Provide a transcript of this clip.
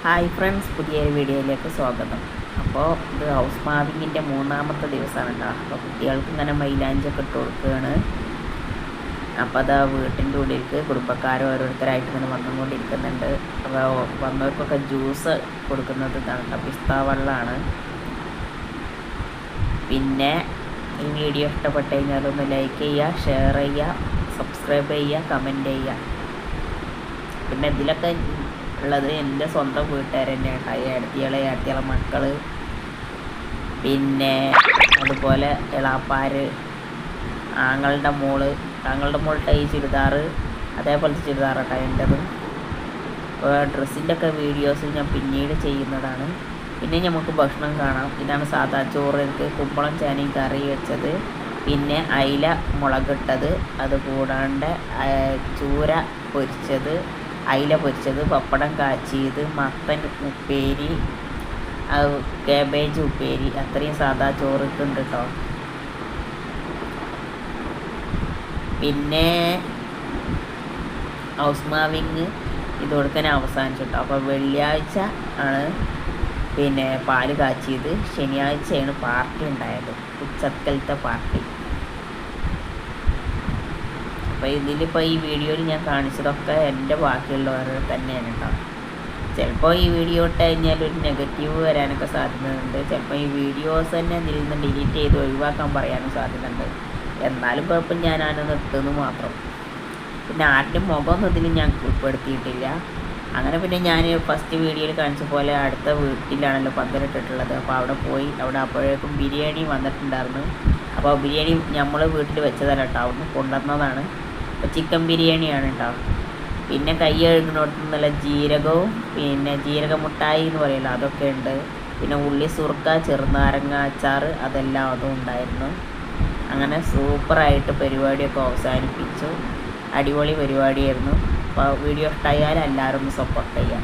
Hi friends, പുതിയൊരു വീഡിയോയിലേക്ക് സ്വാഗതം. അപ്പോൾ ഇത് ഹൗസ് വാമിങ്ങിൻ്റെ മൂന്നാമത്തെ ദിവസമാണ് കേട്ടോ. അപ്പോൾ കുട്ടികൾക്ക് ഇങ്ങനെ മൈലാഞ്ചൊക്കെ ഇട്ട് കൊടുക്കുകയാണ്. അപ്പോൾ അതാ വീട്ടിൻ്റെ ഉള്ളിലേക്ക് കുടുംബക്കാർ ഓരോരുത്തരായിട്ട് ഇങ്ങനെ വന്നുകൊണ്ടിരിക്കുന്നുണ്ട്. അപ്പോൾ വന്നവർക്കൊക്കെ ജ്യൂസ് കൊടുക്കുന്നത് ഇതാണ് കേട്ടോ, പിസ്ത വെള്ളമാണ്. പിന്നെ ഈ വീഡിയോ ഇഷ്ടപ്പെട്ട് കഴിഞ്ഞാൽ ഒന്ന് ലൈക്ക് ചെയ്യുക, ഷെയർ ചെയ്യുക, സബ്സ്ക്രൈബ് ചെയ്യുക, കമൻറ്റ് ചെയ്യുക. പിന്നെ ഇതിലൊക്കെ ഉള്ളത് എൻ്റെ സ്വന്തം വീട്ടുകാർ തന്നെയാണ്. ഏടത്തികളെ മക്കൾ, പിന്നെ അതുപോലെ ഇളാപ്പാർ, ആങ്ങളുടെ മോളുടെ ഈ ചുരിദാർ, അതേപോലത്തെ ചുരിദാറൊക്കെ എൻ്റെത്. ഡ്രസ്സിൻ്റെ ഒക്കെ വീഡിയോസ് ഞാൻ പിന്നീട് ചെയ്യുന്നതാണ്. പിന്നെ നമുക്ക് ഭക്ഷണം കാണാം. ഇതാണ് സാധാ ചോറിലേക്ക് കുമ്പളം ചേനയും കറി വെച്ചത്, പിന്നെ അയില മുളകിട്ടത്, അതുകൂടാണ്ട് ചൂര പൊരിച്ചത്, അയില പൊരിച്ചത്, പപ്പടം കാച്ചിയത്, മത്തൻ ഉപ്പേരി, കാബേജ് ഉപ്പേരി, അത്രയും സാധാ ചോറിട്ടുണ്ട് കേട്ടോ. പിന്നെ ഹൗസ് വാമിങ് ഇതോടെ തന്നെ അവസാനിച്ചു കേട്ടോ. അപ്പോൾ വെള്ളിയാഴ്ച ആണ് പിന്നെ പാല് കാച്ചിയത്, ശനിയാഴ്ചയാണ് പാർട്ടി ഉണ്ടായത്, ഉച്ചക്കലത്തെ പാർട്ടി. അപ്പോൾ ഇതിലിപ്പോൾ ഈ വീഡിയോയിൽ ഞാൻ കാണിച്ചതൊക്കെ എൻ്റെ ബാക്കിയുള്ളവർ തന്നെയാണ് കേട്ടോ. ചിലപ്പോൾ ഈ വീഡിയോ ഇട്ട് കഴിഞ്ഞാൽ ഒരു നെഗറ്റീവ് വരാനൊക്കെ സാധ്യതയുണ്ട്. ചിലപ്പോൾ ഈ വീഡിയോസ് തന്നെ ഇതിൽ നിന്ന് ഡിലീറ്റ് ചെയ്ത് ഒഴിവാക്കാൻ പറയാനും സാധ്യതയുണ്ട്. എന്നാലും കുഴപ്പം, ഞാനത് ഇട്ടെന്ന് മാത്രം. പിന്നെ ആരുടെയും മുഖമൊന്നും ഇതിൽ ഞാൻ ഉൾപ്പെടുത്തിയിട്ടില്ല. അങ്ങനെ പിന്നെ ഞാൻ ഫസ്റ്റ് വീഡിയോയിൽ കാണിച്ച പോലെ അടുത്ത വീട്ടിലാണല്ലോ പന്തലിട്ടിട്ടുള്ളത്. അപ്പോൾ അവിടെ പോയി, അവിടെ അപ്പോഴേക്കും ബിരിയാണി വന്നിട്ടുണ്ടായിരുന്നു. അപ്പോൾ ബിരിയാണി നമ്മൾ വീട്ടിൽ വെച്ചതല്ല കേട്ടോ, അവിടുന്ന് കൊണ്ടുവന്നതാണ്. അപ്പോൾ ചിക്കൻ ബിരിയാണിയാണ് കേട്ടോ. പിന്നെ കൈ കഴുകുന്നിടത്ത് നല്ല ജീരകവും, പിന്നെ ജീരക മുട്ടായി എന്ന് പറയുമല്ലോ, അതൊക്കെ ഉണ്ട്. പിന്നെ ഉള്ളി സുർക്ക, ചെറുനാരങ്ങ അച്ചാർ, അതെല്ലാം അതും ഉണ്ടായിരുന്നു. അങ്ങനെ സൂപ്പറായിട്ട് പരിപാടിയൊക്കെ അവസാനിപ്പിച്ചു. അടിപൊളി പരിപാടിയായിരുന്നു. അപ്പോൾ വീഡിയോ ഇഷ്ടമായാൽ എല്ലാവരും ഒന്ന് സപ്പോർട്ട് ചെയ്യാം.